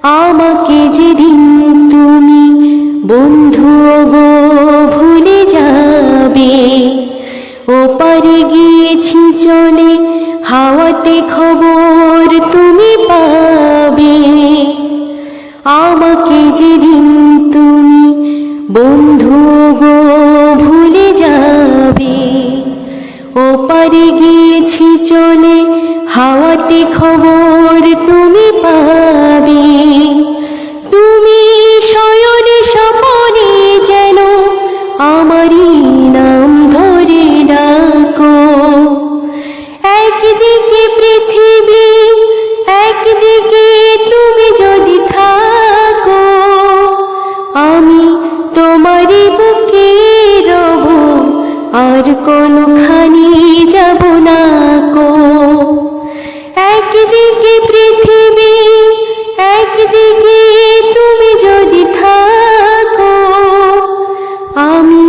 আমাকে যেদিন তুমি বন্ধু গো ভুলে যাবে, ওপারে গিয়েছি চলে হাওয়াতে খবর তুমি পাবে। আমাকে যেদিন তুমি বন্ধু গো ভুলে যাবে, ওপারে গিয়েছি চলে হাওয়াতে খবর তুমি পাবে। তুমি শয়নে স্বপনে যেন আমারই নাম ধরে ডাকো। একদিকে পৃথিবী একদিকে তুমি যদি থাকো, আমি তোমারই বুকে রব, আর কোনোখানি যাব না কো। একদিকে পৃথিবী একদিকে তুমি যদি থাকো, আমি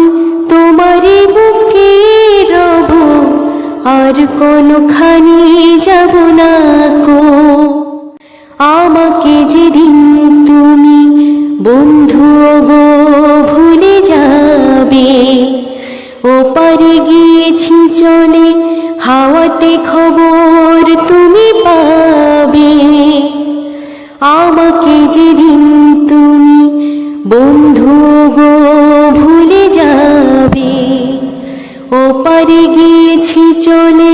তোমারই বুকে রব, আর কোনোখানি যাব না কো। আমাকে যেদিন তুমি বন্ধু গো ভুলে যাবে, ওপারে গিয়েছি চলে হাওয়াতে খবর তুমি পাবে। আমাকে যেদিন তুমি বন্ধু গো ভুলে যাবে, ওপারে গিয়েছি চলে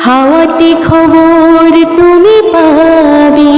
হাওয়াতে খবর তুমি পাবে।